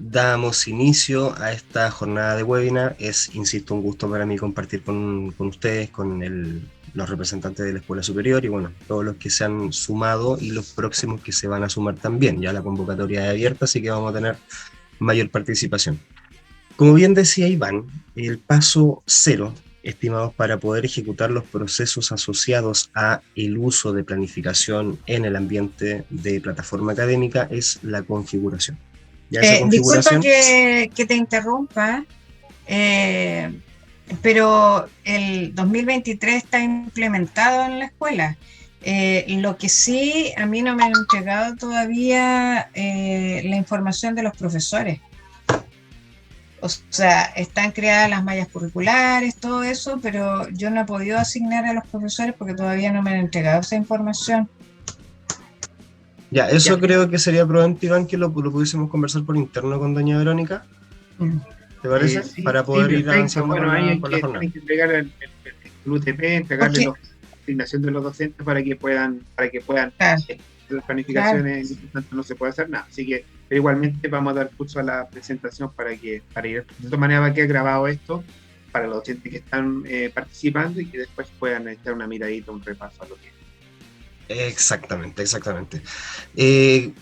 damos inicio a esta jornada de webinar. Es, insisto, un gusto para mí compartir con ustedes, los representantes de la Escuela Superior y bueno, todos los que se han sumado y los próximos que se van a sumar también. Ya la convocatoria es abierta, así que vamos a tener mayor participación. Como bien decía Iván, el paso cero, estimados, para poder ejecutar los procesos asociados a el uso de planificación en el ambiente de plataforma académica es la configuración. Ya esa Disculpa configuración... que te interrumpa, pero el 2023 está implementado en la escuela. Lo que sí, a mí no me han entregado todavía la información de los profesores. O sea, están creadas las mallas curriculares, todo eso, pero yo no he podido asignar a los profesores porque todavía no me han entregado esa información. Ya, eso creo que sería prudente, Iván, que lo pudiésemos conversar por interno con doña Verónica. ¿Te parece? Sí, para poder ir avanzando bueno, ahí con la jornada. tienen que entregar el UTP, entregarle la asignación de los docentes para que puedan Claro. las planificaciones, no se puede hacer nada. Así que, pero igualmente vamos a dar curso a la presentación para ir. De todas maneras va a quedar grabado esto para los docentes que están participando y que después puedan echar una miradita, un repaso a lo que... Exactamente.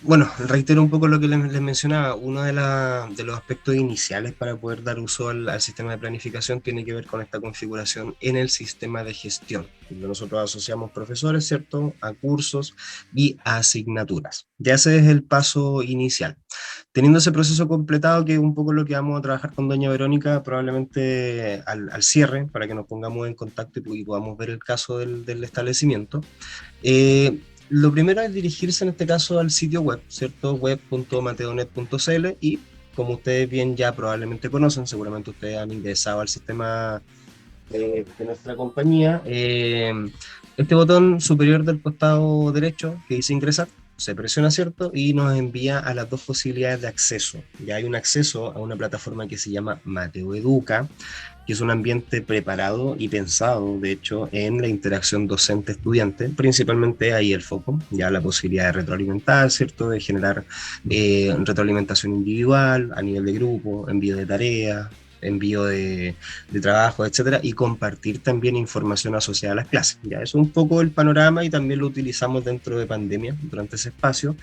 Bueno, reitero un poco lo que les mencionaba. Uno de los aspectos iniciales para poder dar uso al sistema de planificación tiene que ver con esta configuración en el sistema de gestión, donde nosotros asociamos profesores, ¿cierto?, a cursos y a asignaturas. Ya ese es el paso inicial. Teniendo ese proceso completado, que es un poco lo que vamos a trabajar con doña Verónica, probablemente al cierre, para que nos pongamos en contacto y podamos ver el caso del establecimiento. Lo primero es dirigirse en este caso al sitio web, ¿cierto? web.mateonet.cl, y como ustedes bien ya probablemente conocen, seguramente ustedes han ingresado al sistema de nuestra compañía, este botón superior del costado derecho que dice ingresar, se presiona, ¿cierto? Y nos envía a las dos posibilidades de acceso. Ya hay un acceso a una plataforma que se llama Mateo Educa, que es un ambiente preparado y pensado, de hecho, en la interacción docente-estudiante. Principalmente ahí el foco, ya la posibilidad de retroalimentar, ¿cierto?, de generar retroalimentación individual, a nivel de grupo, envío de tareas, envío de trabajo, etcétera, y compartir también información asociada a las clases. Ya es un poco el panorama, y también lo utilizamos dentro de pandemia, durante ese espacio,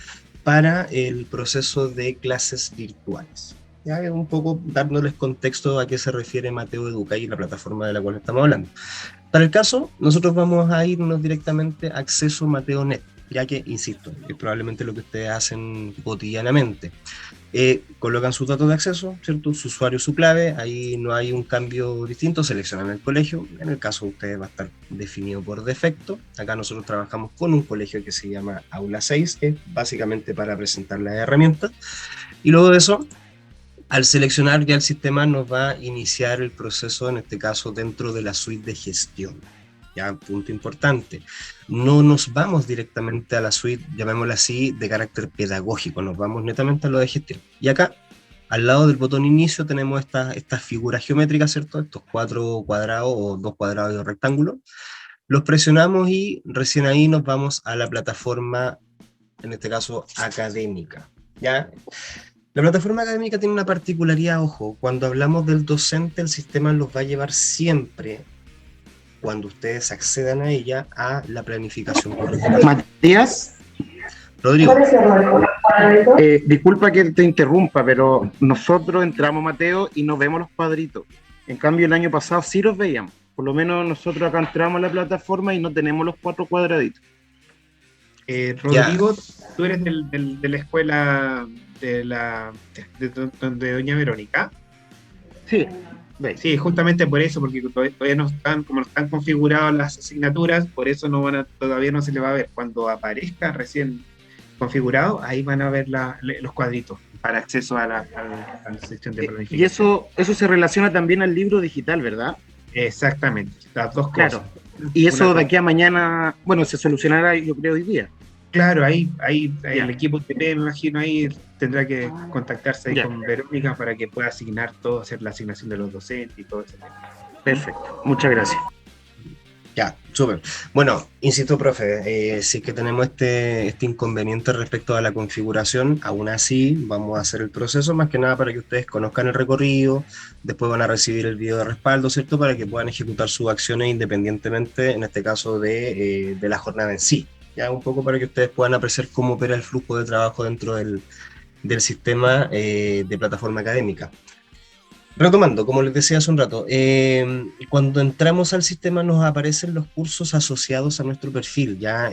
para el proceso de clases virtuales. Ya es un poco dándoles contexto a qué se refiere Mateo Educa y la plataforma de la cual estamos hablando. Para el caso, nosotros vamos a irnos directamente a acceso Mateo.net, ya que, insisto, es probablemente lo que ustedes hacen cotidianamente. Colocan sus datos de acceso, ¿cierto?, su usuario, su clave, ahí no hay un cambio distinto, seleccionan el colegio, en el caso de ustedes va a estar definido por defecto. Acá nosotros trabajamos con un colegio que se llama Aula 6, que es básicamente para presentar las herramientas, y luego de eso, al seleccionar, ya el sistema nos va a iniciar el proceso, en este caso dentro de la suite de gestión. Ya, punto importante, no nos vamos directamente a la suite, llamémosla así, de carácter pedagógico, nos vamos netamente a lo de gestión. Y acá, al lado del botón inicio, tenemos estas figuras geométricas, ¿cierto?, estos 4 cuadrados o 2 cuadrados de rectángulo. Los presionamos y recién ahí nos vamos a la plataforma, en este caso académica. ¿Ya? La plataforma académica tiene una particularidad, ojo, cuando hablamos del docente, el sistema los va a llevar siempre, cuando ustedes accedan a ella, a la planificación curricular. Matías, Rodrigo. Disculpa que te interrumpa, pero nosotros entramos, Mateo, y no vemos los cuadritos. En cambio, el año pasado sí los veíamos. Por lo menos nosotros acá entramos a la plataforma y no tenemos los 4 cuadraditos. Rodrigo, tú eres de la escuela de doña Verónica. Sí. Sí, justamente por eso, porque todavía no están, como no están configuradas las asignaturas, por eso todavía no se le va a ver. Cuando aparezca recién configurado, ahí van a ver los cuadritos para acceso a la sección de planificación. Y eso se relaciona también al libro digital, ¿verdad? Exactamente, las dos cosas. Claro. Y eso de aquí a mañana, bueno, se solucionará, yo creo, hoy día. Claro, ahí el equipo UTP, me imagino, ahí tendrá que contactarse ahí con Verónica para que pueda asignar todo, hacer la asignación de los docentes y todo eso. Perfecto, muchas gracias. Ya, súper. Bueno, insisto, profe, si es que tenemos este inconveniente respecto a la configuración, aún así vamos a hacer el proceso, más que nada para que ustedes conozcan el recorrido, después van a recibir el video de respaldo, ¿cierto? Para que puedan ejecutar sus acciones independientemente, en este caso, de la jornada en sí. Ya, un poco para que ustedes puedan apreciar cómo opera el flujo de trabajo dentro del sistema de plataforma académica. Retomando, como les decía hace un rato, cuando entramos al sistema nos aparecen los cursos asociados a nuestro perfil. Ya,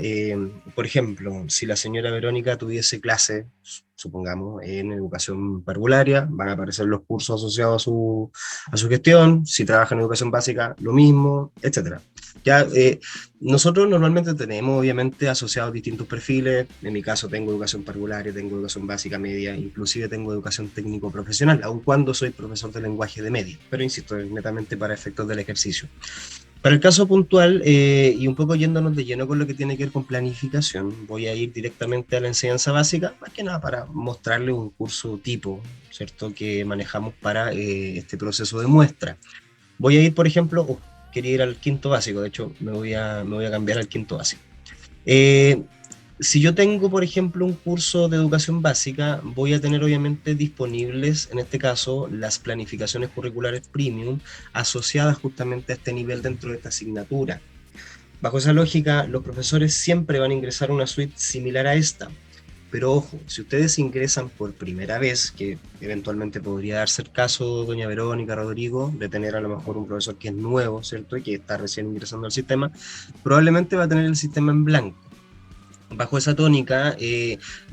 por ejemplo, si la señora Verónica tuviese clase, supongamos, en educación parvularia, van a aparecer los cursos asociados a su gestión. Si trabaja en educación básica, lo mismo, etcétera. Ya, nosotros normalmente tenemos obviamente asociados distintos perfiles. En mi caso tengo educación parvularia, tengo educación básica media, inclusive tengo educación técnico profesional, aun cuando soy profesor de lenguaje de media, pero insisto, es netamente para efectos del ejercicio. Para el caso puntual, y un poco yéndonos de lleno con lo que tiene que ver con planificación, voy a ir directamente a la enseñanza básica, más que nada para mostrarles un curso tipo, ¿cierto?, que manejamos para este proceso de muestra. Voy a ir, por ejemplo, quería ir al quinto básico, de hecho me voy a cambiar al quinto básico. Si yo tengo, por ejemplo, un curso de educación básica, voy a tener obviamente disponibles, en este caso, las planificaciones curriculares premium asociadas justamente a este nivel dentro de esta asignatura. Bajo esa lógica, los profesores siempre van a ingresar a una suite similar a esta. Pero ojo, si ustedes ingresan por primera vez, que eventualmente podría darse el caso, doña Verónica, Rodrigo, de tener a lo mejor un profesor que es nuevo, ¿cierto?, y que está recién ingresando al sistema, probablemente va a tener el sistema en blanco. Bajo esa tónica,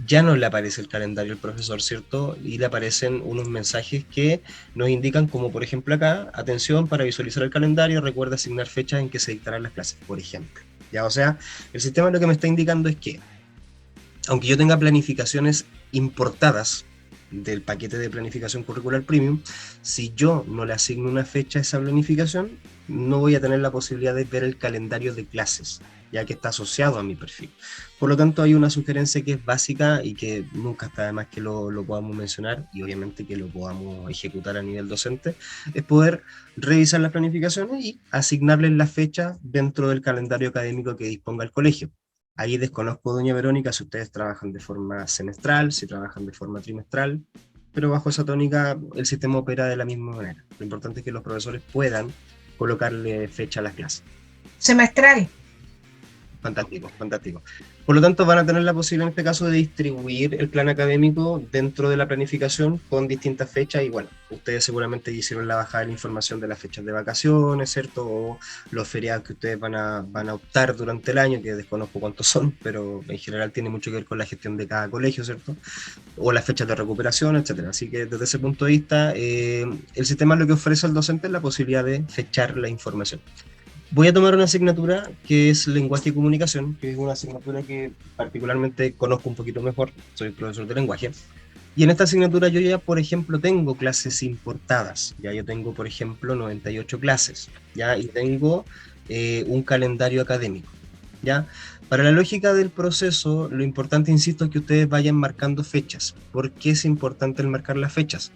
ya no le aparece el calendario al profesor, ¿cierto? Y le aparecen unos mensajes que nos indican, como por ejemplo acá, atención, para visualizar el calendario, recuerda asignar fechas en que se dictarán las clases, por ejemplo. Ya, o sea, el sistema lo que me está indicando es que, aunque yo tenga planificaciones importadas del paquete de planificación curricular premium, si yo no le asigno una fecha a esa planificación, no voy a tener la posibilidad de ver el calendario de clases, ya que está asociado a mi perfil. Por lo tanto, hay una sugerencia que es básica y que nunca está de más que lo podamos mencionar, y obviamente que lo podamos ejecutar a nivel docente, es poder revisar las planificaciones y asignarles la fecha dentro del calendario académico que disponga el colegio. Ahí desconozco, doña Verónica, si ustedes trabajan de forma semestral, si trabajan de forma trimestral, pero bajo esa tónica el sistema opera de la misma manera. Lo importante es que los profesores puedan colocarle fecha a las clases. Semestral. Fantástico, fantástico. Por lo tanto, van a tener la posibilidad en este caso de distribuir el plan académico dentro de la planificación con distintas fechas, y bueno, ustedes seguramente hicieron la bajada de la información de las fechas de vacaciones, ¿cierto? O los feriados que ustedes van a optar durante el año, que desconozco cuántos son, pero en general tiene mucho que ver con la gestión de cada colegio, ¿cierto? O las fechas de recuperación, etcétera. Así que desde ese punto de vista, el sistema lo que ofrece al docente es la posibilidad de fechar la información. Voy a tomar una asignatura que es lenguaje y comunicación, que es una asignatura que particularmente conozco un poquito mejor, soy profesor de lenguaje, y en esta asignatura yo ya, por ejemplo, tengo clases importadas, ya yo tengo, por ejemplo, 98 clases, ya, y tengo un calendario académico, ya. Para la lógica del proceso, lo importante, insisto, es que ustedes vayan marcando fechas. ¿Por qué es importante el marcar las fechas?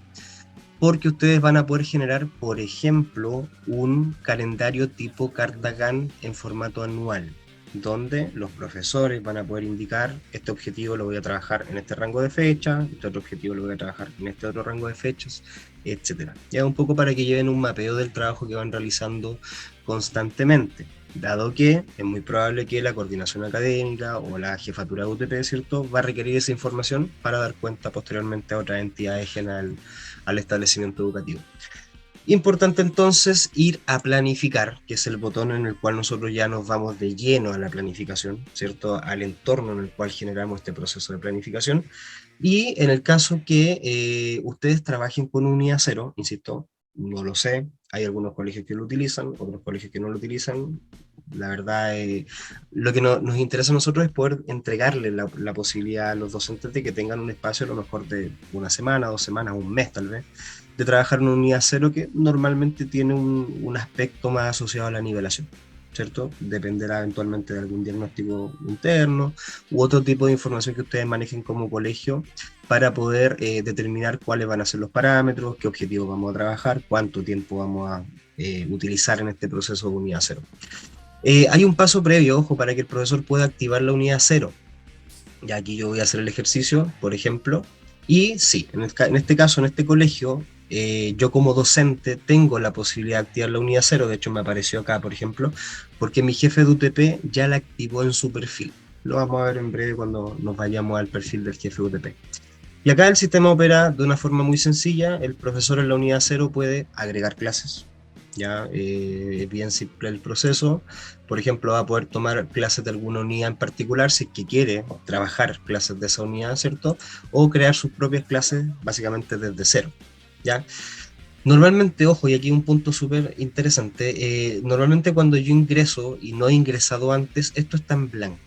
Porque ustedes van a poder generar, por ejemplo, un calendario tipo carta Gantt en formato anual, donde los profesores van a poder indicar, este objetivo lo voy a trabajar en este rango de fecha, este otro objetivo lo voy a trabajar en este otro rango de fechas, etc. Ya un poco para que lleven un mapeo del trabajo que van realizando constantemente, dado que es muy probable que la coordinación académica o la jefatura de UTP, ¿cierto?, va a requerir esa información para dar cuenta posteriormente a otras entidades ajenas al establecimiento educativo. Importante entonces ir a planificar, que es el botón en el cual nosotros ya nos vamos de lleno a la planificación, ¿cierto?, al entorno en el cual generamos este proceso de planificación. Y en el caso que ustedes trabajen con unidad cero, insisto, no lo sé, hay algunos colegios que lo utilizan, otros colegios que no lo utilizan. La verdad, lo que nos interesa a nosotros es poder entregarle la posibilidad a los docentes de que tengan un espacio a lo mejor de una semana, 2 semanas, un mes tal vez, de trabajar en una unidad cero que normalmente tiene un aspecto más asociado a la nivelación, ¿cierto? Dependerá eventualmente de algún diagnóstico interno u otro tipo de información que ustedes manejen como colegio para poder determinar cuáles van a ser los parámetros, qué objetivos vamos a trabajar, cuánto tiempo vamos a utilizar en este proceso de unidad cero. Hay un paso previo, ojo, para que el profesor pueda activar la unidad 0. Ya aquí yo voy a hacer el ejercicio, por ejemplo, y sí, en este caso, en este colegio, yo como docente tengo la posibilidad de activar la unidad 0, de hecho me apareció acá, por ejemplo, porque mi jefe de UTP ya la activó en su perfil. Lo vamos a ver en breve cuando nos vayamos al perfil del jefe de UTP. Y acá el sistema opera de una forma muy sencilla. El profesor en la unidad 0 puede agregar clases. Ya es bien simple el proceso. Por ejemplo, va a poder tomar clases de alguna unidad en particular si es que quiere trabajar clases de esa unidad, ¿cierto? O crear sus propias clases básicamente desde cero, ¿ya? Normalmente, ojo, y aquí un punto súper interesante, normalmente cuando yo ingreso y no he ingresado antes, esto está en blanco,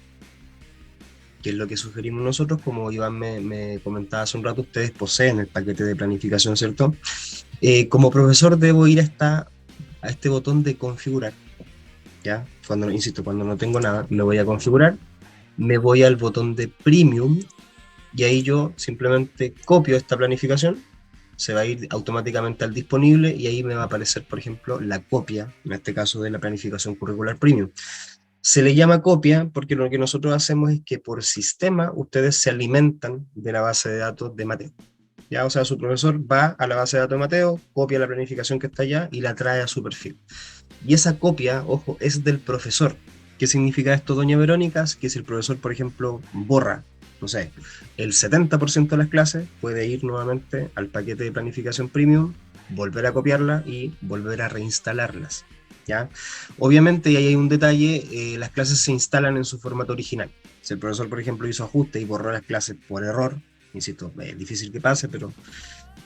que es lo que sugerimos nosotros. Como Iván me comentaba hace un rato, ustedes poseen el paquete de planificación, ¿cierto? Como profesor debo ir a este botón de configurar, ¿ya? Insisto, cuando no tengo nada, lo voy a configurar, me voy al botón de Premium, y ahí yo simplemente copio esta planificación, se va a ir automáticamente al disponible, y ahí me va a aparecer, por ejemplo, la copia, en este caso de la planificación curricular Premium. Se le llama copia porque lo que nosotros hacemos es que por sistema ustedes se alimentan de la base de datos de Mateo. ¿Ya? O sea, su profesor va a la base de datos de Mateo, copia la planificación que está allá y la trae a su perfil. Y esa copia, ojo, es del profesor. ¿Qué significa esto, doña Verónica? Que si el profesor, por ejemplo, borra, no sé, el 70% de las clases, puede ir nuevamente al paquete de planificación Premium, volver a copiarla y volver a reinstalarlas, ¿ya? Obviamente, y ahí hay un detalle, las clases se instalan en su formato original. Si el profesor, por ejemplo, hizo ajuste y borró las clases por error, insisto, es difícil que pase, pero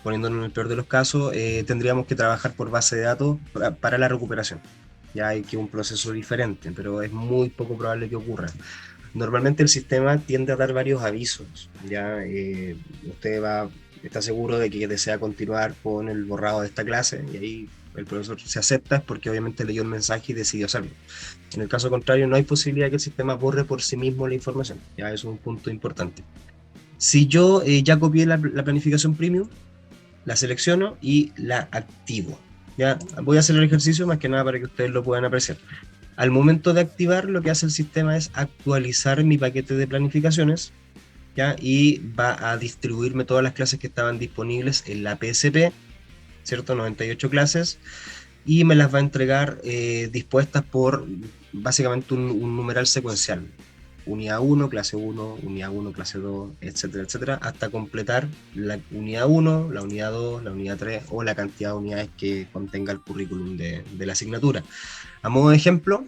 poniéndonos en el peor de los casos, tendríamos que trabajar por base de datos para la recuperación. Ya hay que un proceso diferente, pero es muy poco probable que ocurra. Normalmente el sistema tiende a dar varios avisos. Ya usted está seguro de que desea continuar con el borrado de esta clase, y ahí el profesor se acepta porque obviamente leyó el mensaje y decidió hacerlo. En el caso contrario, no hay posibilidad de que el sistema borre por sí mismo la información. Ya eso es un punto importante. Si yo ya copié la planificación Premium, la selecciono y la activo. Ya voy a hacer el ejercicio más que nada para que ustedes lo puedan apreciar. Al momento de activar, lo que hace el sistema es actualizar mi paquete de planificaciones, ¿ya? Y va a distribuirme todas las clases que estaban disponibles en la PSP, ¿cierto? 98 clases, y me las va a entregar dispuestas por básicamente un numeral secuencial. Unidad 1, clase 1, unidad 1, clase 2, etcétera, etcétera, hasta completar la unidad 1, la unidad 2, la unidad 3 o la cantidad de unidades que contenga el currículum de la asignatura. A modo de ejemplo,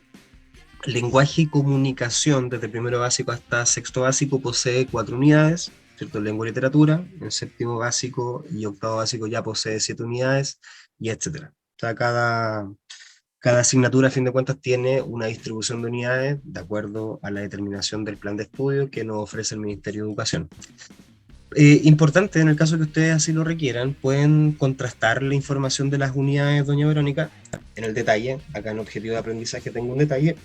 lenguaje y comunicación desde primero básico hasta sexto básico posee 4 unidades, ¿cierto? Lengua y literatura, en séptimo básico y octavo básico ya posee 7 unidades, y etcétera. O sea, cada asignatura, a fin de cuentas, tiene una distribución de unidades de acuerdo a la determinación del plan de estudio que nos ofrece el Ministerio de Educación. Importante, en el caso que ustedes así lo requieran, pueden contrastar la información de las unidades, doña Verónica, en el detalle. Acá en objetivo de aprendizaje tengo un detalle,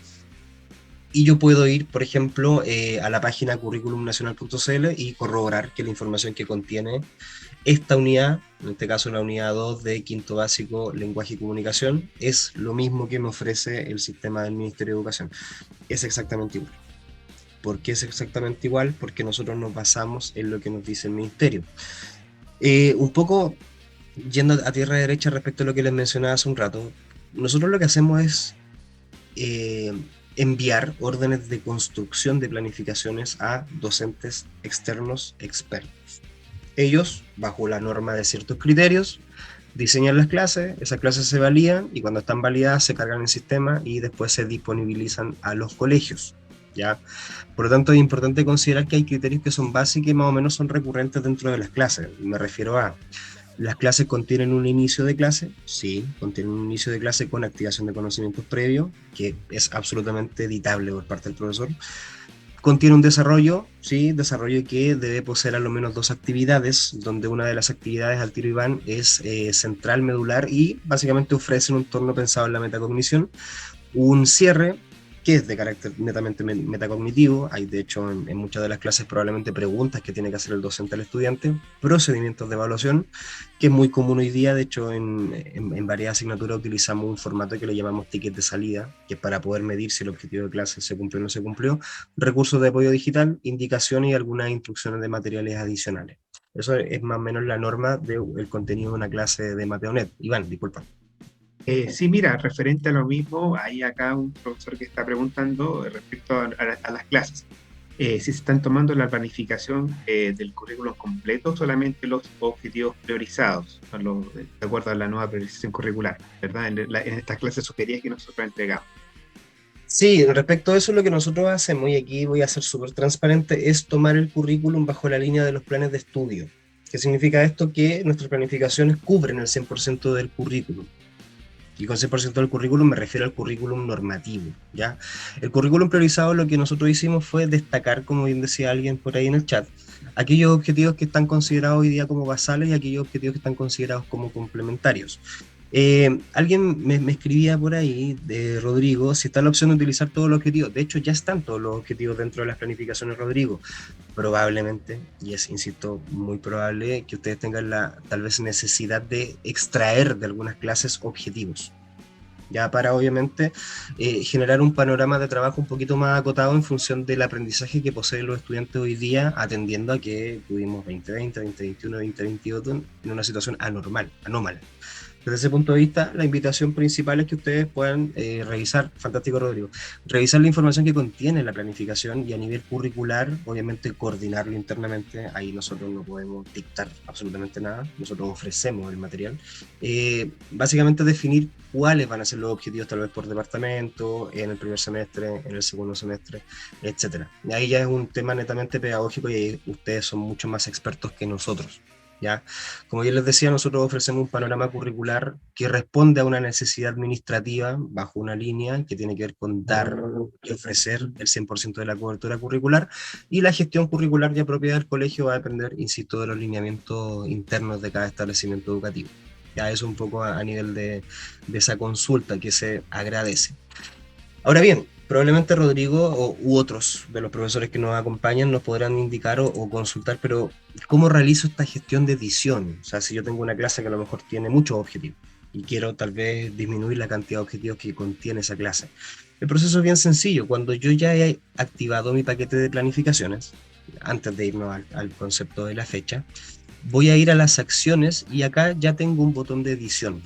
y yo puedo ir, por ejemplo, a la página curriculumnacional.cl y corroborar que la información que contiene esta unidad, en este caso la unidad 2 de quinto básico, lenguaje y comunicación, es lo mismo que me ofrece el sistema del Ministerio de Educación. Es exactamente igual. ¿Por qué es exactamente igual? Porque nosotros nos basamos en lo que nos dice el Ministerio. Un poco yendo a tierra derecha respecto a lo que les mencionaba hace un rato, nosotros lo que hacemos es enviar órdenes de construcción de planificaciones a docentes externos expertos. Ellos, bajo la norma de ciertos criterios, diseñan las clases, esas clases se validan y cuando están validadas se cargan en el sistema y después se disponibilizan a los colegios, ¿ya? Por lo tanto, es importante considerar que hay criterios que son básicos y más o menos son recurrentes dentro de las clases. Me refiero a: ¿las clases contienen un inicio de clase? Sí, contienen un inicio de clase con activación de conocimientos previos, que es absolutamente editable por parte del profesor. Contiene un desarrollo, sí, desarrollo que debe poseer al menos 2 actividades, donde una de las actividades, al tiro Iván, es central, medular, y básicamente ofrece un entorno pensado en la metacognición. Un cierre, que es de carácter netamente metacognitivo. Hay de hecho en muchas de las clases probablemente preguntas que tiene que hacer el docente al estudiante, procedimientos de evaluación, que es muy común hoy día. De hecho en varias asignaturas utilizamos un formato que le llamamos ticket de salida, que es para poder medir si el objetivo de clase se cumplió o no se cumplió, recursos de apoyo digital, indicaciones y algunas instrucciones de materiales adicionales. Eso es más o menos la norma del contenido de una clase de Mateonet. Iván, disculpa. Sí, mira, referente a lo mismo, hay acá un profesor que está preguntando respecto a las clases. Si se están tomando la planificación del currículum completo, solamente los objetivos priorizados, de acuerdo a la nueva priorización curricular, ¿verdad? En estas clases sugeridas que nosotros entregamos. Sí, respecto a eso, lo que nosotros hacemos, y aquí voy a ser súper transparente, es tomar el currículum bajo la línea de los planes de estudio. ¿Qué significa esto? Que nuestras planificaciones cubren el 100% del currículum. Y con 100% del currículum me refiero al currículum normativo, ¿ya? El currículum priorizado, lo que nosotros hicimos fue destacar, como bien decía alguien por ahí en el chat, aquellos objetivos que están considerados hoy día como basales y aquellos objetivos que están considerados como complementarios. Alguien me escribía por ahí, de Rodrigo, si está la opción de utilizar todos los objetivos. De hecho, ya están todos los objetivos dentro de las planificaciones, Rodrigo. Probablemente, y es, insisto, muy probable que ustedes tengan la tal vez necesidad de extraer de algunas clases objetivos, ya para obviamente generar un panorama de trabajo un poquito más acotado en función del aprendizaje que poseen los estudiantes hoy día, atendiendo a que tuvimos 2020, 2021, 2022 en una situación anómala. Desde ese punto de vista, la invitación principal es que ustedes puedan revisar, fantástico Rodrigo, revisar la información que contiene la planificación y a nivel curricular, obviamente coordinarlo internamente. Ahí nosotros no podemos dictar absolutamente nada, nosotros ofrecemos el material. Básicamente definir cuáles van a ser los objetivos tal vez por departamento, en el primer semestre, en el segundo semestre, etcétera. Y ahí ya es un tema netamente pedagógico y ustedes son mucho más expertos que nosotros. ¿Ya? Como yo les decía, nosotros ofrecemos un panorama curricular que responde a una necesidad administrativa bajo una línea que tiene que ver con dar y ofrecer el 100% de la cobertura curricular, y la gestión curricular ya propia del colegio va a depender, insisto, de los lineamientos internos de cada establecimiento educativo. Ya eso un poco a nivel de esa consulta que se agradece. Ahora bien, probablemente Rodrigo u otros de los profesores que nos acompañan nos podrán indicar o consultar, pero ¿cómo realizo esta gestión de edición? O sea, si yo tengo una clase que a lo mejor tiene muchos objetivos y quiero tal vez disminuir la cantidad de objetivos que contiene esa clase. El proceso es bien sencillo. Cuando yo ya he activado mi paquete de planificaciones, antes de irnos al concepto de la fecha, voy a ir a las acciones y acá ya tengo un botón de edición.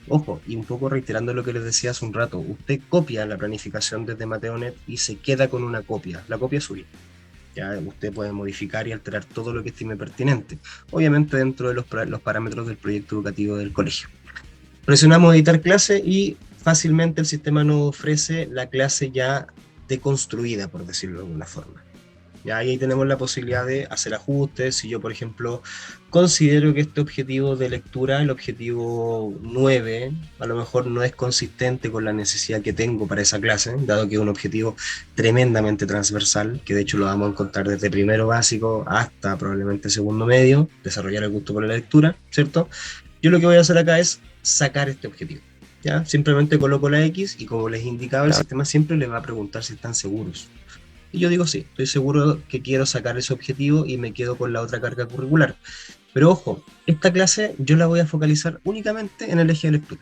Ojo, y un poco reiterando lo que les decía hace un rato, usted copia la planificación desde Mateonet y se queda con una copia. La copia es suya. Ya usted puede modificar y alterar todo lo que estime pertinente, obviamente dentro de los parámetros del proyecto educativo del colegio. Presionamos editar clase y fácilmente el sistema nos ofrece la clase ya deconstruida, por decirlo de alguna forma. Ya ahí tenemos la posibilidad de hacer ajustes. Si yo, por ejemplo, considero que este objetivo de lectura, el objetivo 9, a lo mejor no es consistente con la necesidad que tengo para esa clase, dado que es un objetivo tremendamente transversal, que de hecho lo vamos a encontrar desde primero básico hasta probablemente segundo medio, desarrollar el gusto por la lectura, ¿cierto? Yo lo que voy a hacer acá es sacar este objetivo. ¿Ya? Simplemente coloco la X y como les indicaba, el sistema siempre les va a preguntar si están seguros. Y yo digo sí, estoy seguro que quiero sacar ese objetivo y me quedo con la otra carga curricular. Pero ojo, esta clase yo la voy a focalizar únicamente en el eje de lectura.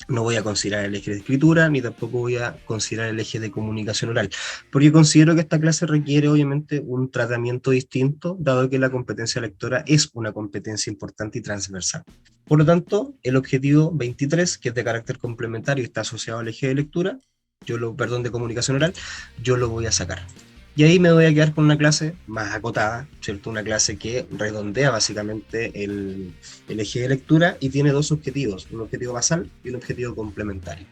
No voy a considerar el eje de escritura, ni tampoco voy a considerar el eje de comunicación oral, porque considero que esta clase requiere obviamente un tratamiento distinto, dado que la competencia lectora es una competencia importante y transversal. Por lo tanto, el objetivo 23, que es de carácter complementario y está asociado al eje de lectura, de comunicación oral, yo lo voy a sacar. Y ahí me voy a quedar con una clase más acotada, ¿cierto? Una clase que redondea básicamente el eje de lectura y tiene dos objetivos, un objetivo basal y un objetivo complementario.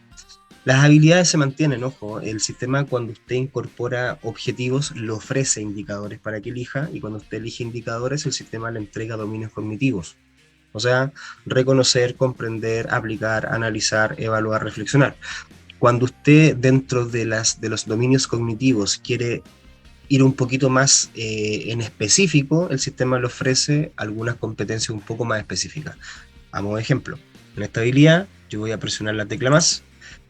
Las habilidades se mantienen, ojo, el sistema cuando usted incorpora objetivos le ofrece indicadores para que elija, y cuando usted elige indicadores el sistema le entrega dominios cognitivos. O sea, reconocer, comprender, aplicar, analizar, evaluar, reflexionar. Cuando usted dentro de los dominios cognitivos quiere ir un poquito más en específico, el sistema le ofrece algunas competencias un poco más específicas. A modo de ejemplo, en esta habilidad yo voy a presionar la tecla más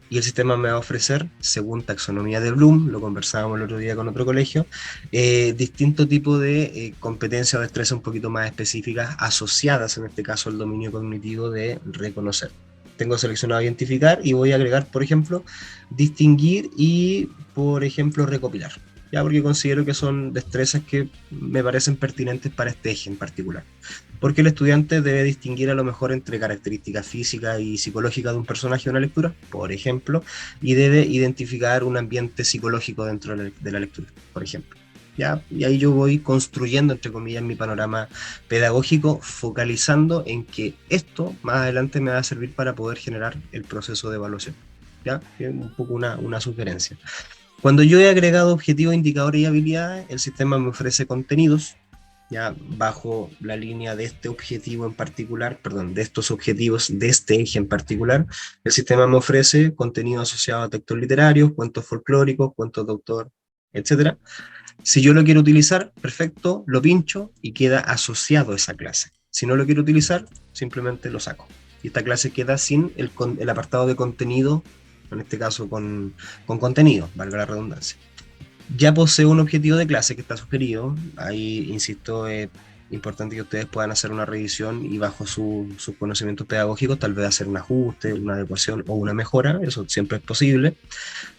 y el sistema me va a ofrecer, según taxonomía de Bloom, lo conversábamos el otro día con otro colegio, distinto tipo de competencias o destrezas un poquito más específicas asociadas, en este caso, al dominio cognitivo de reconocer. Tengo seleccionado identificar y voy a agregar, por ejemplo, distinguir y, por ejemplo, recopilar. Ya, porque considero que son destrezas que me parecen pertinentes para este eje en particular. Porque el estudiante debe distinguir a lo mejor entre características físicas y psicológicas de un personaje de una lectura, por ejemplo, y debe identificar un ambiente psicológico dentro de la lectura, por ejemplo. ¿Ya? Y ahí yo voy construyendo, entre comillas, mi panorama pedagógico, focalizando en que esto más adelante me va a servir para poder generar el proceso de evaluación. ¿Ya? Es un poco una sugerencia. Cuando yo he agregado objetivos, indicadores y habilidades, el sistema me ofrece contenidos, ya bajo la línea de este objetivo en particular, perdón, de estos objetivos de este eje en particular. El sistema me ofrece contenido asociado a textos literarios, cuentos folclóricos, cuentos de autor, etc. Si yo lo quiero utilizar, perfecto, lo pincho y queda asociado a esa clase. Si no lo quiero utilizar, simplemente lo saco. Y esta clase queda sin el apartado de contenido, en este caso con contenido, valga la redundancia. Ya posee un objetivo de clase que está sugerido. Ahí, insisto, es importante que ustedes puedan hacer una revisión y bajo sus conocimientos pedagógicos tal vez hacer un ajuste, una adecuación o una mejora. Eso siempre es posible.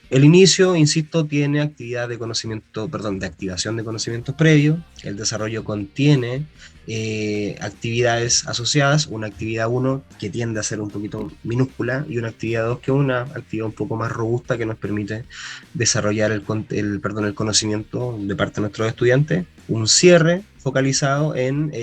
El inicio, insisto, tiene actividad de conocimiento, perdón, de activación de conocimientos previos. El desarrollo contiene actividades asociadas, una actividad 1 que tiende a ser un poquito minúscula y una actividad 2 que es una actividad un poco más robusta que nos permite desarrollar el conocimiento de parte de nuestros estudiantes. Un cierre focalizado en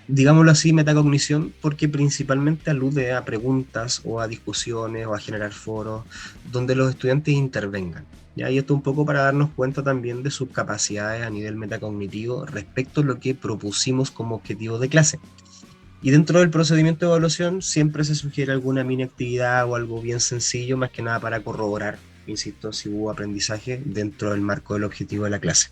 digámoslo así, metacognición, porque principalmente alude a preguntas o a discusiones o a generar foros donde los estudiantes intervengan. ¿Ya? Y esto un poco para darnos cuenta también de sus capacidades a nivel metacognitivo respecto a lo que propusimos como objetivo de clase. Y dentro del procedimiento de evaluación siempre se sugiere alguna mini actividad o algo bien sencillo, más que nada para corroborar, insisto, si hubo aprendizaje dentro del marco del objetivo de la clase.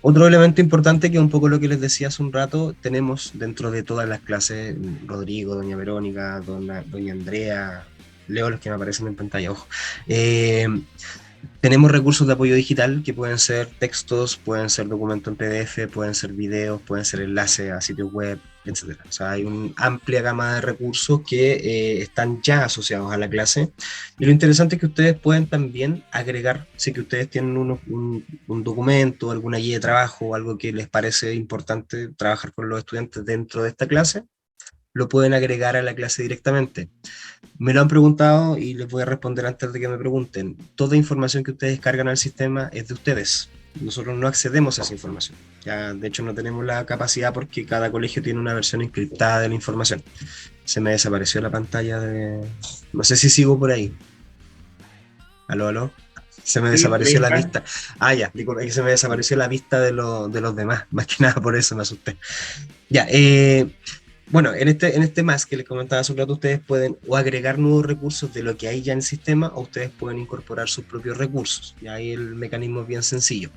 Otro elemento importante, que es un poco lo que les decía hace un rato, tenemos dentro de todas las clases, Rodrigo, doña Verónica, doña Andrea, leo los que me aparecen en pantalla, ojo. Tenemos recursos de apoyo digital que pueden ser textos, pueden ser documentos en PDF, pueden ser videos, pueden ser enlaces a sitios web, etc. O sea, hay una amplia gama de recursos que están ya asociados a la clase. Y lo interesante es que ustedes pueden también agregar, si que ustedes tienen un documento, alguna guía de trabajo o algo que les parece importante trabajar con los estudiantes dentro de esta clase, lo pueden agregar a la clase directamente. Me lo han preguntado y les voy a responder antes de que me pregunten. Toda información que ustedes cargan al sistema es de ustedes. Nosotros no accedemos a esa información. Ya, de hecho, no tenemos la capacidad porque cada colegio tiene una versión encriptada de la información. Se me desapareció la pantalla de... No sé si sigo por ahí. ¿Aló, aló? Se me desapareció la vista. Ah, ya, disculpe, se me desapareció la vista de los demás. Más que nada por eso me asusté. Ya, bueno, en este más que les comentaba hace un rato, ustedes pueden o agregar nuevos recursos de lo que hay ya en el sistema, o ustedes pueden incorporar sus propios recursos. Y ahí el mecanismo es bien sencillo.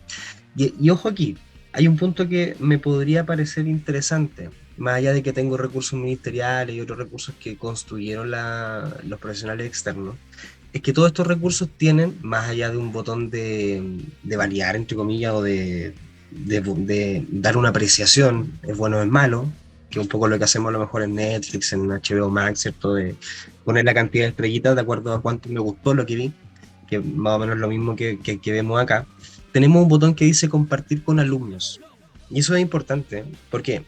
Y ojo aquí, hay un punto que me podría parecer interesante, más allá de que tengo recursos ministeriales y otros recursos que construyeron los profesionales externos, es que todos estos recursos tienen, más allá de un botón de validar, entre comillas, o de dar una apreciación, es bueno o es malo, que un poco lo que hacemos a lo mejor en Netflix, en HBO Max, ¿cierto? De poner la cantidad de estrellitas de acuerdo a cuánto me gustó lo que vi, que más o menos lo mismo que vemos acá. Tenemos un botón que dice compartir con alumnos. Y eso es importante, porque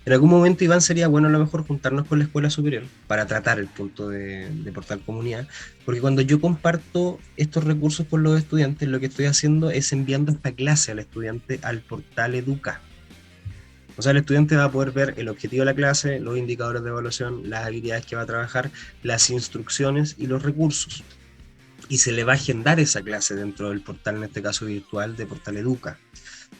en algún momento, Iván, sería bueno a lo mejor juntarnos con la escuela superior para tratar el punto de portal comunidad, porque cuando yo comparto estos recursos con los estudiantes, lo que estoy haciendo es enviando esta clase al estudiante al portal Educa. O sea, el estudiante va a poder ver el objetivo de la clase, los indicadores de evaluación, las habilidades que va a trabajar, las instrucciones y los recursos. Y se le va a agendar esa clase dentro del portal, en este caso virtual, de Portal Educa.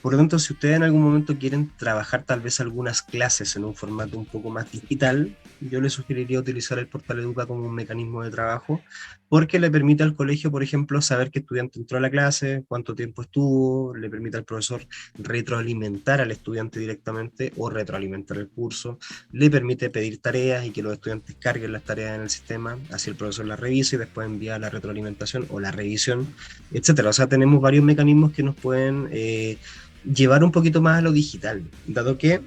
Por lo tanto, si ustedes en algún momento quieren trabajar tal vez algunas clases en un formato un poco más digital, yo les sugeriría utilizar el portal Educa como un mecanismo de trabajo, porque le permite al colegio, por ejemplo, saber qué estudiante entró a la clase, cuánto tiempo estuvo, le permite al profesor retroalimentar al estudiante directamente o retroalimentar el curso, le permite pedir tareas y que los estudiantes carguen las tareas en el sistema, así el profesor las revisa y después envía la retroalimentación o la revisión, etcétera. O sea, tenemos varios mecanismos que nos pueden llevar un poquito más a lo digital, dado que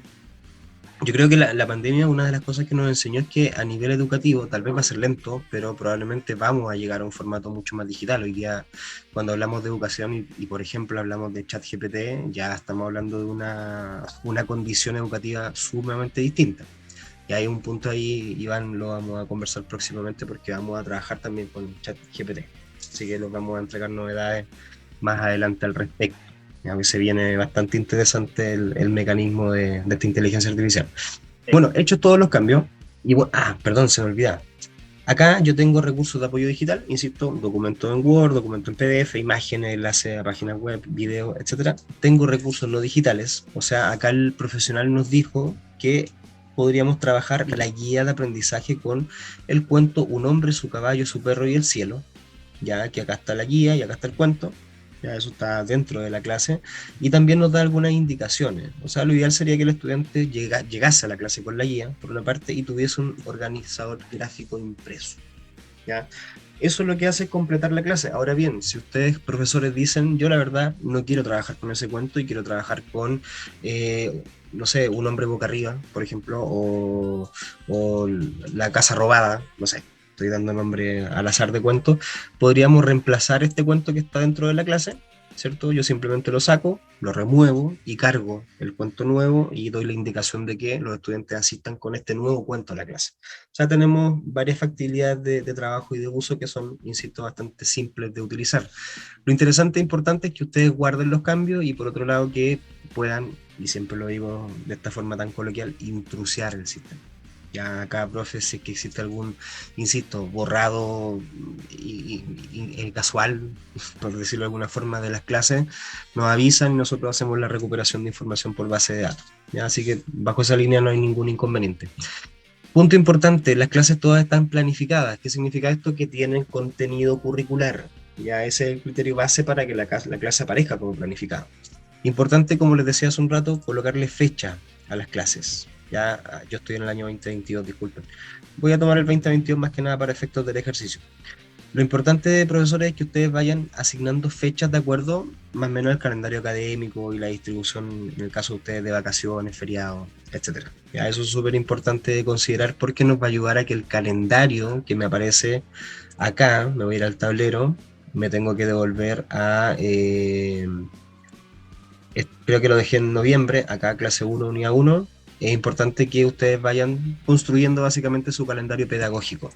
yo creo que la pandemia, una de las cosas que nos enseñó es que a nivel educativo, tal vez va a ser lento, pero probablemente vamos a llegar a un formato mucho más digital. Hoy día, cuando hablamos de educación y por ejemplo hablamos de ChatGPT, ya estamos hablando de una condición educativa sumamente distinta. Y hay un punto ahí, Iván, lo vamos a conversar próximamente porque vamos a trabajar también con ChatGPT. Así que les vamos a entregar novedades más adelante al respecto. Ya que se viene bastante interesante el mecanismo de esta inteligencia artificial. Bueno, hechos todos los cambios, y perdón, se me olvidaba. Acá yo tengo recursos de apoyo digital, insisto, documento en Word, documento en PDF, imágenes, enlaces a páginas web, video, etc. Tengo recursos no digitales, o sea, acá el profesional nos dijo que podríamos trabajar la guía de aprendizaje con el cuento Un hombre, su caballo, su perro y el cielo, ya que acá está la guía y acá está el cuento. Ya eso está dentro de la clase, y también nos da algunas indicaciones. O sea, lo ideal sería que el estudiante llegase a la clase con la guía, por una parte, y tuviese un organizador gráfico impreso. ¿Ya? Eso es lo que hace completar la clase. Ahora bien, si ustedes, profesores, dicen, yo la verdad no quiero trabajar con ese cuento y quiero trabajar con, no sé, Un hombre boca arriba, por ejemplo, o La casa robada, no sé, estoy dando nombre al azar de cuentos, podríamos reemplazar este cuento que está dentro de la clase, ¿cierto? Yo simplemente lo saco, lo remuevo y cargo el cuento nuevo y doy la indicación de que los estudiantes asistan con este nuevo cuento a la clase. O sea, tenemos varias facilidades de trabajo y de uso que son, insisto, bastante simples de utilizar. Lo interesante e importante es que ustedes guarden los cambios y por otro lado que puedan, y siempre lo digo de esta forma tan coloquial, intrusiar el sistema. Ya acá, profe, si es que existe algún, insisto, borrado y casual, por decirlo de alguna forma, de las clases, nos avisan y nosotros hacemos la recuperación de información por base de datos. ¿Ya? Así que bajo esa línea no hay ningún inconveniente. Punto importante, las clases todas están planificadas. ¿Qué significa esto? Que tienen contenido curricular. Ya ese es el criterio base para que la clase aparezca como planificada. Importante, como les decía hace un rato, colocarle fecha a las clases. Ya, yo estoy en el año 2022, disculpen. Voy a tomar el 2022 más que nada para efectos del ejercicio. Lo importante, profesores, es que ustedes vayan asignando fechas de acuerdo más o menos al calendario académico y la distribución, en el caso de ustedes, de vacaciones, feriados, etc. Ya, eso es súper importante de considerar porque nos va a ayudar a que el calendario que me aparece acá, me voy a ir al tablero, me tengo que devolver a... creo que lo dejé en noviembre, acá clase 1, unidad 1. Es importante que ustedes vayan construyendo básicamente su calendario pedagógico.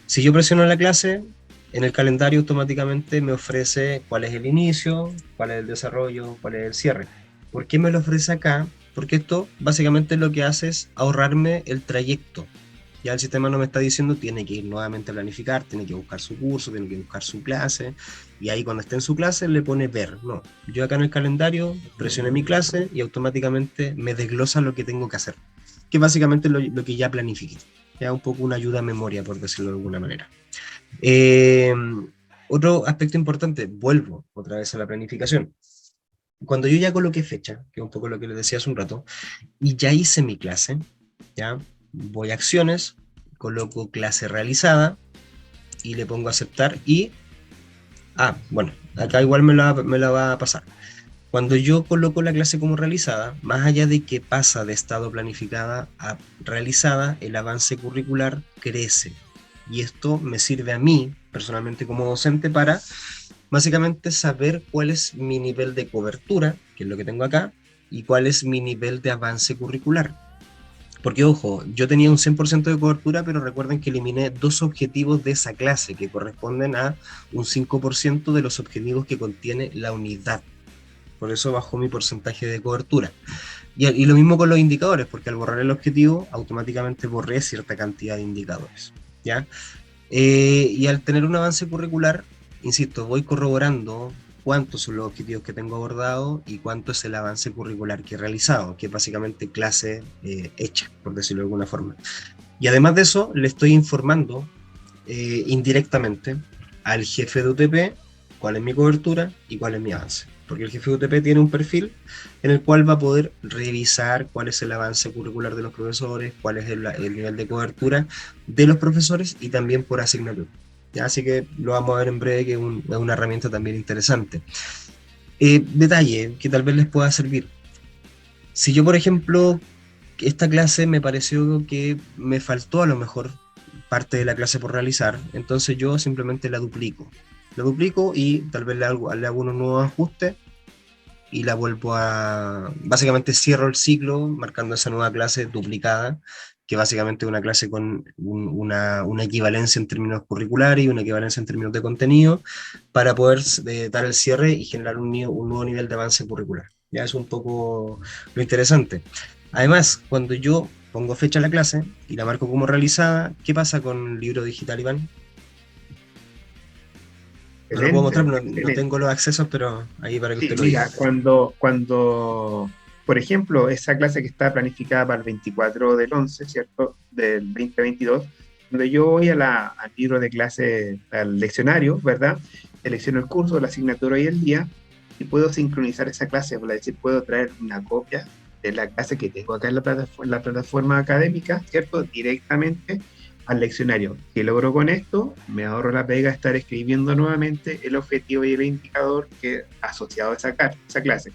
Si yo presiono la clase, en el calendario automáticamente me ofrece cuál es el inicio, cuál es el desarrollo, cuál es el cierre. ¿Por qué me lo ofrece acá? Porque esto básicamente lo que hace es ahorrarme el trayecto. Ya el sistema no me está diciendo, tiene que ir nuevamente a planificar, tiene que buscar su curso, tiene que buscar su clase, y ahí cuando esté en su clase le pone ver. No, yo acá en el calendario presioné mi clase y automáticamente me desglosa lo que tengo que hacer, que básicamente es lo que ya planifiqué. Ya un poco una ayuda a memoria, por decirlo de alguna manera. Otro aspecto importante, vuelvo otra vez a la planificación. Cuando yo ya coloqué fecha, que es un poco lo que les decía hace un rato, y ya hice mi clase, ya voy a acciones, coloco clase realizada y le pongo aceptar y bueno, acá igual me la va a pasar. Cuando yo coloco la clase como realizada, más allá de que pasa de estado planificada a realizada, el avance curricular crece y esto me sirve a mí personalmente como docente para básicamente saber cuál es mi nivel de cobertura, que es lo que tengo acá, y cuál es mi nivel de avance curricular. Porque, ojo, yo tenía un 100% de cobertura, pero recuerden que eliminé 2 objetivos de esa clase, que corresponden a un 5% de los objetivos que contiene la unidad. Por eso bajó mi porcentaje de cobertura. Y lo mismo con los indicadores, porque al borrar el objetivo, automáticamente borré cierta cantidad de indicadores. ¿Ya? Y al tener un avance curricular, insisto, voy corroborando cuántos son los objetivos que tengo abordados y cuánto es el avance curricular que he realizado, que es básicamente clase hecha, por decirlo de alguna forma. Y además de eso, le estoy informando indirectamente al jefe de UTP cuál es mi cobertura y cuál es mi avance. Porque el jefe de UTP tiene un perfil en el cual va a poder revisar cuál es el avance curricular de los profesores, cuál es el nivel de cobertura de los profesores y también por asignatura. ¿Ya? Así que lo vamos a ver en breve, que es una herramienta también interesante. Detalle que tal vez les pueda servir. Si yo, por ejemplo, esta clase me pareció que me faltó a lo mejor parte de la clase por realizar, entonces yo simplemente la duplico. La duplico y tal vez le hago unos nuevos ajustes y la vuelvo a... Básicamente cierro el ciclo marcando esa nueva clase duplicada, que básicamente es una clase con una equivalencia en términos curriculares y una equivalencia en términos de contenido, para poder dar el cierre y generar un nuevo nivel de avance curricular. Ya es un poco lo interesante. Además, cuando yo pongo fecha a la clase y la marco como realizada, ¿qué pasa con el libro digital, Iván? No lo puedo mostrar, no tengo los accesos, pero ahí para que Sí, usted lo mira, diga. por ejemplo, esa clase que está planificada para el 24 del 11, ¿cierto? Del 2022, cuando yo voy al libro de clase, al leccionario, ¿verdad? Selecciono el curso, la asignatura y el día, y puedo sincronizar esa clase, es decir, puedo traer una copia de la clase que tengo acá en la plataforma académica, ¿cierto? Directamente al leccionario. ¿Qué logro con esto? Me ahorro la pega de estar escribiendo nuevamente el objetivo y el indicador que asociado a esa clase.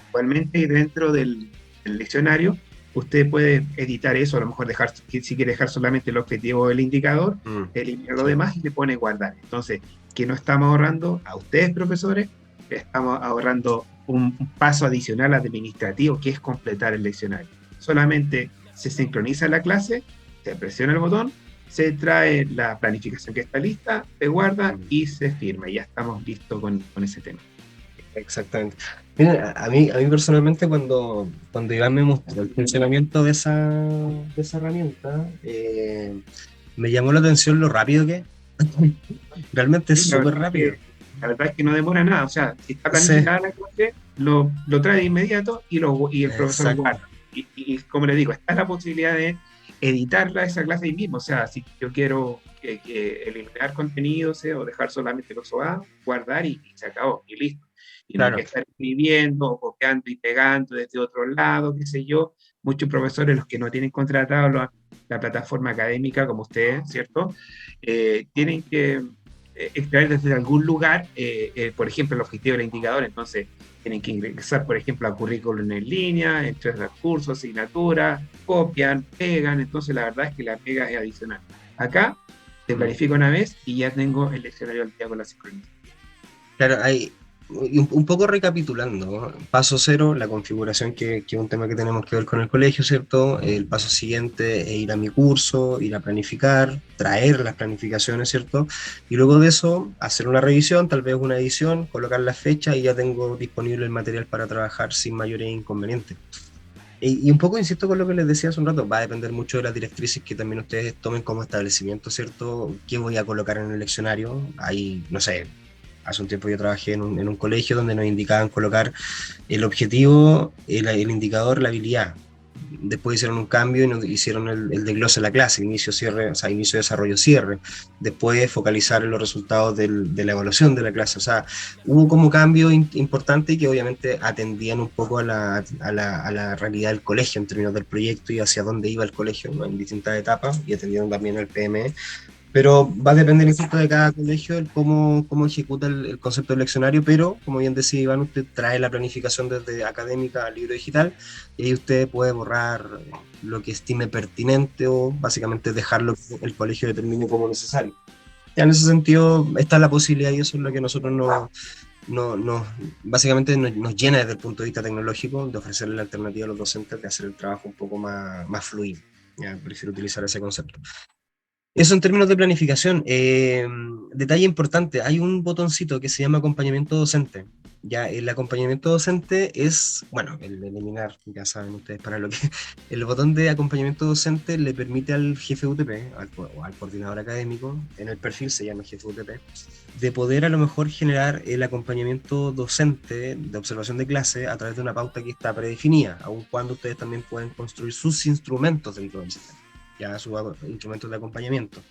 Igualmente, dentro del leccionario, usted puede editar eso, a lo mejor dejar, si quiere dejar solamente el objetivo o el indicador, eliminar lo demás y le pone guardar. Entonces, ¿qué no estamos ahorrando? A ustedes, profesores, estamos ahorrando un paso adicional administrativo, que es completar el leccionario. Solamente se sincroniza la clase, se presiona el botón, se trae la planificación que está lista, se guarda y se firma. Y ya estamos listos con ese tema. Exactamente. Mira, a mí personalmente cuando Iván me mostró el funcionamiento de esa herramienta, me llamó la atención lo rápido que es. Realmente es Sí, súper rápido. la verdad es que no demora nada. O sea, si está Sí, planificada la clase, lo trae de inmediato y el profesor lo exacto. guarda. Y como le digo, está la posibilidad de editarla esa clase ahí mismo. O sea, si yo quiero que eliminar contenidos o dejar solamente los OA, guardar y se acabó, y listo. Y no hay que Claro. estar escribiendo o copiando y pegando desde otro lado, qué sé yo. Muchos profesores, los que no tienen contratado la plataforma académica como ustedes, ¿cierto? Tienen que extraer desde algún lugar, por ejemplo, el objetivo del indicador. Entonces, tienen que ingresar, por ejemplo, a currículum en línea, entre los cursos, asignaturas, copian, pegan. Entonces, la verdad es que la pega es adicional. Acá te planifico una vez y ya tengo el leccionario al día con la sincronización. Claro, y un poco recapitulando, ¿no? Paso cero, la configuración, que es un tema que tenemos que ver con el colegio, ¿cierto? El paso siguiente es ir a mi curso, ir a planificar, traer las planificaciones, ¿cierto? Y luego de eso, hacer una revisión, tal vez una edición, colocar la fecha y ya tengo disponible el material para trabajar sin mayores inconvenientes. Y un poco insisto con lo que les decía hace un rato, va a depender mucho de las directrices que también ustedes tomen como establecimiento, ¿cierto? ¿Qué voy a colocar en el leccionario? Ahí, no sé, hace un tiempo yo trabajé en un colegio donde nos indicaban colocar el objetivo, el indicador, la habilidad. Después hicieron un cambio y nos hicieron el desglose de la clase, inicio, cierre, o sea, inicio, desarrollo, cierre. Después focalizar en los resultados de la evaluación de la clase. O sea, hubo como cambio importante y que obviamente atendían un poco a la realidad del colegio en términos del proyecto y hacia dónde iba el colegio, ¿no? En distintas etapas, y atendieron también al PME. Pero va a depender, insisto, de cada colegio el cómo ejecuta el concepto del leccionario, pero como bien decía Iván, usted trae la planificación desde académica al libro digital y ahí usted puede borrar lo que estime pertinente o básicamente dejarlo que el colegio determine como necesario. Ya en ese sentido está la posibilidad y eso es lo que nosotros básicamente nos llena desde el punto de vista tecnológico de ofrecerle la alternativa a los docentes de hacer el trabajo un poco más fluido. Ya, prefiero utilizar ese concepto. Eso en términos de planificación. Detalle importante, hay un botoncito que se llama acompañamiento docente. Ya el acompañamiento docente es, bueno, el eliminar, ya saben ustedes para lo que, el botón de acompañamiento docente le permite al jefe UTP, o al coordinador académico, en el perfil se llama jefe UTP, de poder a lo mejor generar el acompañamiento docente de observación de clase a través de una pauta que está predefinida, aun cuando ustedes también pueden construir sus instrumentos dentro del sistema, ya sus instrumentos de acompañamiento.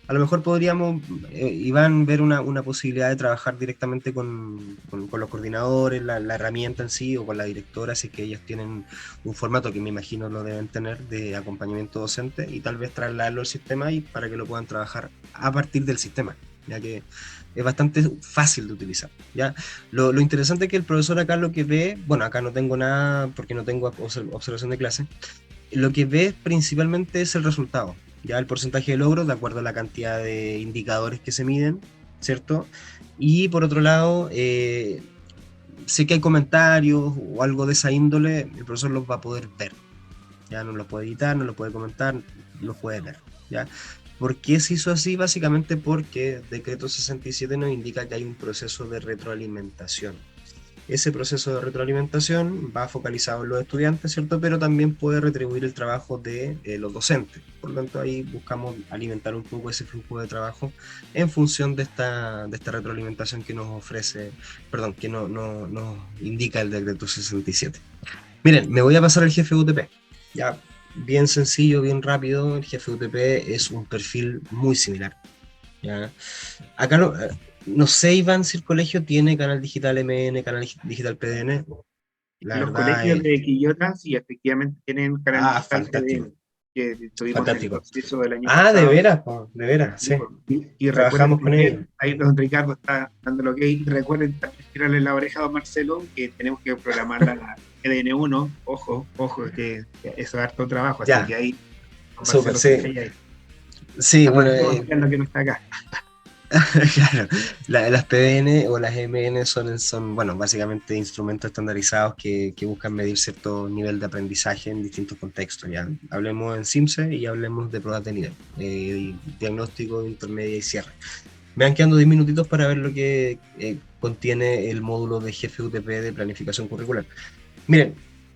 A lo mejor podríamos, Iván, ver una posibilidad de trabajar directamente con los coordinadores, la herramienta en sí, o con la directora, si es que ellas tienen un formato que me imagino lo deben tener de acompañamiento docente, y tal vez trasladarlo al sistema y para que lo puedan trabajar a partir del sistema, ya que es bastante fácil de utilizar. ¿Ya? Lo interesante es que el profesor acá lo que ve, bueno, acá no tengo nada porque no tengo observación de clase, lo que ve principalmente es el resultado, ya el porcentaje de logros de acuerdo a la cantidad de indicadores que se miden, ¿cierto? Y por otro lado, sé que hay comentarios o algo de esa índole, el profesor los va a poder ver, ya no los puede editar, no los puede comentar, los puede ver, ¿ya? ¿Por qué se hizo así? Básicamente porque Decreto 67 nos indica que hay un proceso de retroalimentación. Ese proceso de retroalimentación va focalizado en los estudiantes, ¿cierto? Pero también puede retribuir el trabajo de los docentes. Por lo tanto, ahí buscamos alimentar un poco ese flujo de trabajo en función de esta retroalimentación que nos ofrece, perdón, que nos indica el decreto 67. Miren, me voy a pasar al jefe UTP. Ya, bien sencillo, bien rápido. El jefe UTP es un perfil muy similar. ¿Ya? Acá no sé, Iván, si el colegio tiene canal digital MN, canal digital PDN. La Los verdad colegios es... de Quillota sí efectivamente tienen canal digital fantástico, PDN, que tuvimos el fantástico. proceso del año De pasado. veras, po, de veras, Y, sí. pues, y recuerden Trabajamos con ellos. también, ahí don Ricardo está dando lo que hay, recuerden también tirarle la oreja a don Marcelo, que tenemos que programar la EDN1, ojo, que eso es harto trabajo, así Ya, que ahí don súper, Marcelo sí. se ahí. Sí, bueno, Aprovechemos lo que no está acá. claro, las PDN o las MN son, bueno, básicamente instrumentos estandarizados que buscan medir cierto nivel de aprendizaje en distintos contextos. ¿Ya? Hablemos en CIMSE y hablemos de pruebas de nivel, diagnóstico, intermedia y cierre. Me van quedando 10 minutitos para ver lo que contiene el módulo de jefe UTP de planificación curricular. Miren,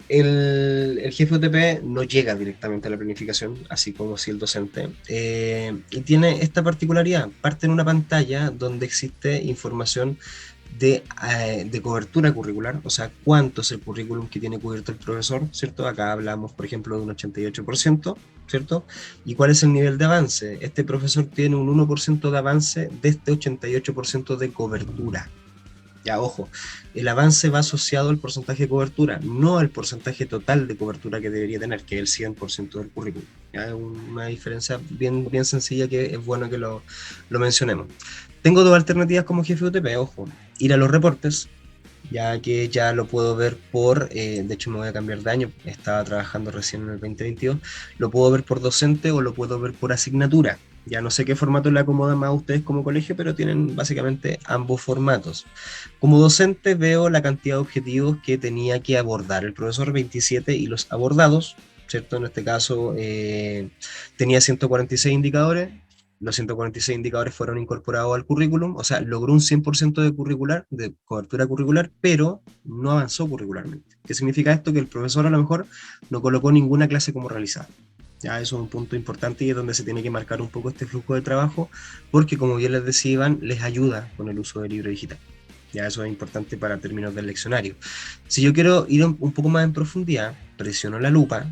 el jefe UTP no llega directamente a la planificación, así como si el docente, y tiene esta particularidad, parte en una pantalla donde existe información de cobertura curricular, o sea, cuánto es el currículum que tiene cubierto el profesor, ¿cierto? Acá hablamos, por ejemplo, de un 88%, ¿cierto? ¿Y cuál es el nivel de avance? Este profesor tiene un 1% de avance de este 88% de cobertura. Ya, ojo, el avance va asociado al porcentaje de cobertura, no al porcentaje total de cobertura que debería tener, que es el 100% del currículum. Ya, es una diferencia bien sencilla que es bueno que lo mencionemos. Tengo dos alternativas como jefe UTP, ojo, ir a los reportes, ya que ya lo puedo ver de hecho me voy a cambiar de año, estaba trabajando recién en el 2022, lo puedo ver por docente o lo puedo ver por asignatura. Ya no sé qué formato le acomoda más a ustedes como colegio, pero tienen básicamente ambos formatos. Como docente veo la cantidad de objetivos que tenía que abordar el profesor 27 y los abordados, ¿cierto? En este caso tenía 146 indicadores, los 146 indicadores fueron incorporados al currículum, o sea, logró un 100% de cobertura curricular, pero no avanzó curricularmente. ¿Qué significa esto? Que el profesor a lo mejor no colocó ninguna clase como realizada. Ya, eso es un punto importante y es donde se tiene que marcar un poco este flujo de trabajo, porque como bien les decía Iván, les ayuda con el uso del libro digital. Ya, eso es importante para términos del leccionario. Si yo quiero ir un poco más en profundidad, presiono la lupa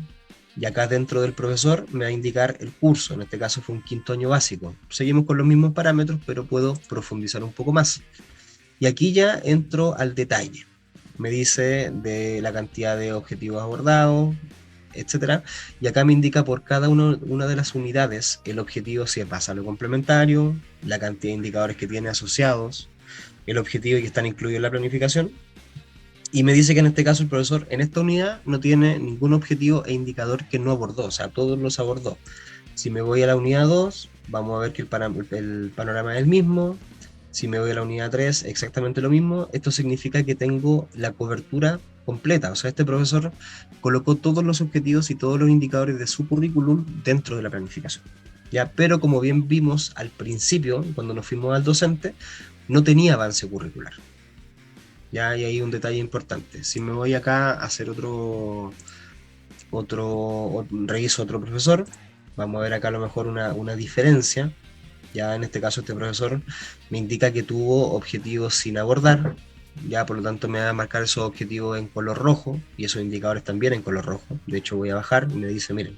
y acá dentro del profesor me va a indicar el curso, en este caso fue un quinto año básico. Seguimos con los mismos parámetros, pero puedo profundizar un poco más. Y aquí ya entro al detalle. Me dice de la cantidad de objetivos abordados, etcétera, y acá me indica por cada una de las unidades el objetivo, si pasa a lo complementario, la cantidad de indicadores que tiene asociados, el objetivo que están incluidos en la planificación, y me dice que en este caso el profesor en esta unidad no tiene ningún objetivo e indicador que no abordó, o sea, todos los abordó. Si me voy a la unidad 2, vamos a ver que el panorama es el mismo. Si me voy a la unidad 3, exactamente lo mismo. Esto significa que tengo la cobertura completa, o sea, este profesor colocó todos los objetivos y todos los indicadores de su currículum dentro de la planificación. ¿Ya? Pero como bien vimos al principio, cuando nos fuimos al docente, no tenía avance curricular. Ya, y hay un detalle importante. Si me voy acá a hacer reviso otro profesor, vamos a ver acá a lo mejor una diferencia. Ya en este caso este profesor me indica que tuvo objetivos sin abordar, ya por lo tanto me va a marcar esos objetivos en color rojo y esos indicadores también en color rojo. De hecho voy a bajar y me dice, miren,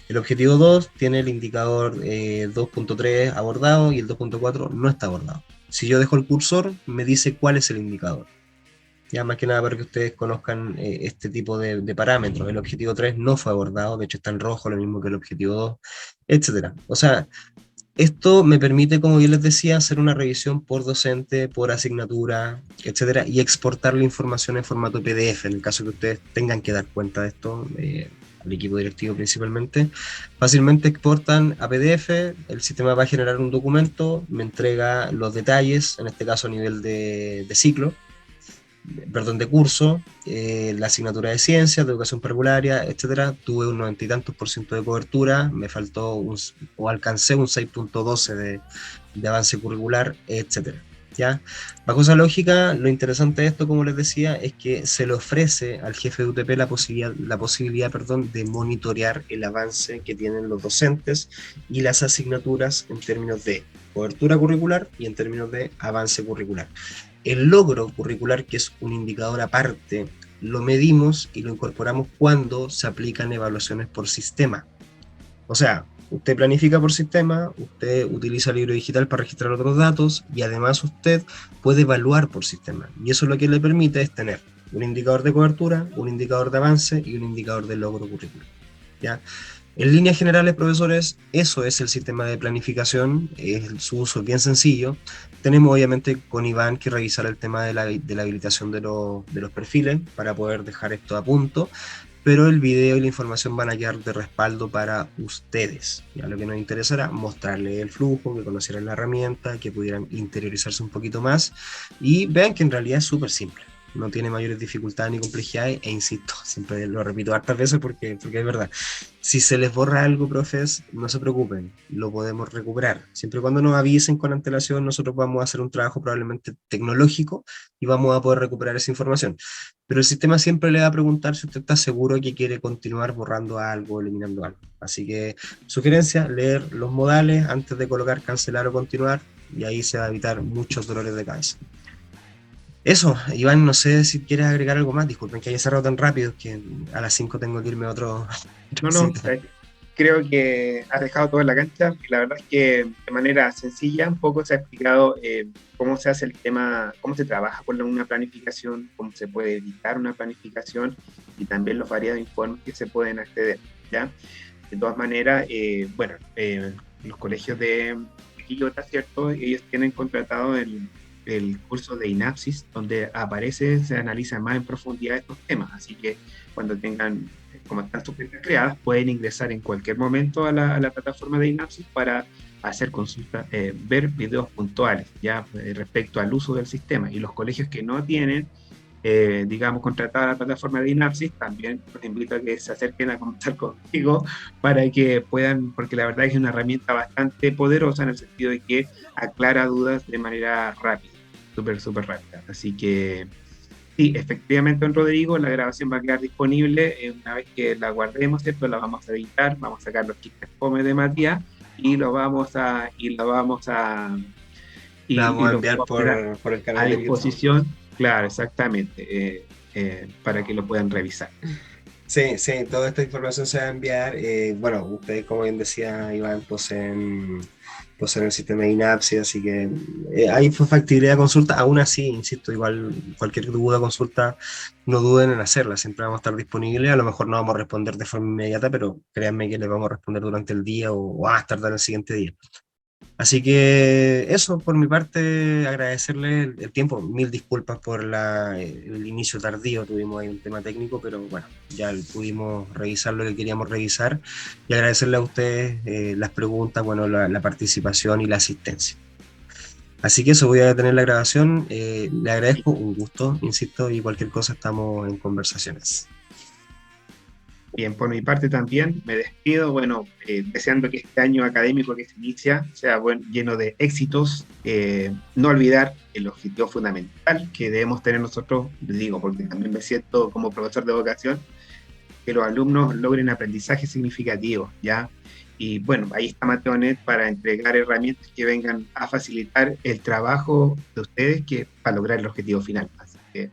el objetivo 2 tiene el indicador 2.3 abordado y el 2.4 no está abordado. Si yo dejo el cursor, me dice cuál es el indicador. Ya más que nada para que ustedes conozcan este tipo de parámetros. El objetivo 3 no fue abordado, de hecho está en rojo, lo mismo que el objetivo 2, etcétera. O sea, esto me permite, como yo les decía, hacer una revisión por docente, por asignatura, etcétera, y exportar la información en formato PDF, en el caso que ustedes tengan que dar cuenta de esto, al equipo directivo principalmente. Fácilmente exportan a PDF, el sistema va a generar un documento, me entrega los detalles, en este caso a nivel de ciclo, perdón, de curso, la asignatura de ciencias, de educación parvularia, etcétera, tuve un 90 y tantos % de cobertura, me faltó o alcancé un 6.12 de avance curricular, etcétera. ¿Ya? Bajo esa lógica, lo interesante de esto, como les decía, es que se le ofrece al jefe de UTP la posibilidad, perdón, de monitorear el avance que tienen los docentes y las asignaturas en términos de cobertura curricular y en términos de avance curricular. El logro curricular, que es un indicador aparte, lo medimos y lo incorporamos cuando se aplican evaluaciones por sistema. O sea, usted planifica por sistema, usted utiliza el libro digital para registrar otros datos y además usted puede evaluar por sistema. Y eso lo que le permite es tener un indicador de cobertura, un indicador de avance y un indicador de logro curricular. ¿Ya? En líneas generales, profesores, eso es el sistema de planificación, su uso es bien sencillo. Tenemos obviamente con Iván que revisar el tema de la habilitación de los perfiles para poder dejar esto a punto, pero el video y la información van a quedar de respaldo para ustedes. Ya lo que nos interesará, mostrarles el flujo, que conocieran la herramienta, que pudieran interiorizarse un poquito más y vean que en realidad es súper simple. No tiene mayores dificultades ni complejidades, e insisto, siempre lo repito hartas veces porque es verdad. Si se les borra algo, profes, no se preocupen, lo podemos recuperar. Siempre y cuando nos avisen con antelación, nosotros vamos a hacer un trabajo probablemente tecnológico y vamos a poder recuperar esa información. Pero el sistema siempre le va a preguntar si usted está seguro que quiere continuar borrando algo, eliminando algo. Así que, sugerencia, leer los modales antes de colocar cancelar o continuar, y ahí se va a evitar muchos dolores de cabeza. Eso, Iván, no sé si quieres agregar algo más. Disculpen que haya cerrado tan rápido, que a las 5 tengo que irme a otra No, cita. creo que has dejado todo en la cancha y la verdad es que de manera sencilla un poco se ha explicado cómo se hace el tema, cómo se trabaja con una planificación, cómo se puede editar una planificación y también los variados informes que se pueden acceder, ¿ya? De todas maneras, los colegios de Quillota, ¿cierto? Ellos tienen contratado el curso de INAPSIS, donde se analizan más en profundidad estos temas, así que cuando tengan, como están súper creadas, pueden ingresar en cualquier momento a la plataforma de INAPSIS para hacer consultas, ver videos puntuales ya respecto al uso del sistema, y los colegios que no tienen digamos, contratada la plataforma de INAPSIS, también los invito a que se acerquen a conversar contigo para que puedan, porque la verdad es una herramienta bastante poderosa en el sentido de que aclara dudas de manera rápida, súper rápida. Así que sí, efectivamente, don Rodrigo, la grabación va a quedar disponible una vez que la guardemos, ¿cierto? La vamos a editar, vamos a sacar los chistes fome de Matías y lo vamos a enviar por el canal a de disposición, claro, exactamente, para que lo puedan revisar. Sí, toda esta información se va a enviar. Bueno, ustedes, como bien decía Iván, poseen el sistema de INAPSIS, así que hay factibilidad de consulta. Aún así, insisto, igual cualquier duda, consulta, no duden en hacerla, siempre vamos a estar disponibles. A lo mejor no vamos a responder de forma inmediata, pero créanme que les vamos a responder durante el día o hasta tardar el siguiente día. Así que eso, por mi parte, agradecerle el tiempo. Mil disculpas por el inicio tardío, tuvimos ahí un tema técnico, pero bueno, ya pudimos revisar lo que queríamos revisar y agradecerle a ustedes las preguntas, bueno, la participación y la asistencia. Así que eso, voy a detener la grabación. Le agradezco, un gusto, insisto, y cualquier cosa estamos en conversaciones. Bien, por mi parte también me despido, bueno, deseando que este año académico que se inicia sea lleno de éxitos, no olvidar el objetivo fundamental que debemos tener nosotros, les digo, porque también me siento como profesor de vocación, que los alumnos logren aprendizaje significativo, ¿ya? Y bueno, ahí está Mateonet para entregar herramientas que vengan a facilitar el trabajo de ustedes para lograr el objetivo final. Así que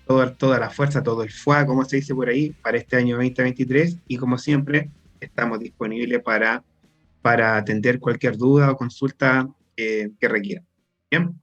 toda la fuerza, todo el fuá, como se dice por ahí, para este año 2023 y como siempre, estamos disponibles para atender cualquier duda o consulta que requieran. Bien.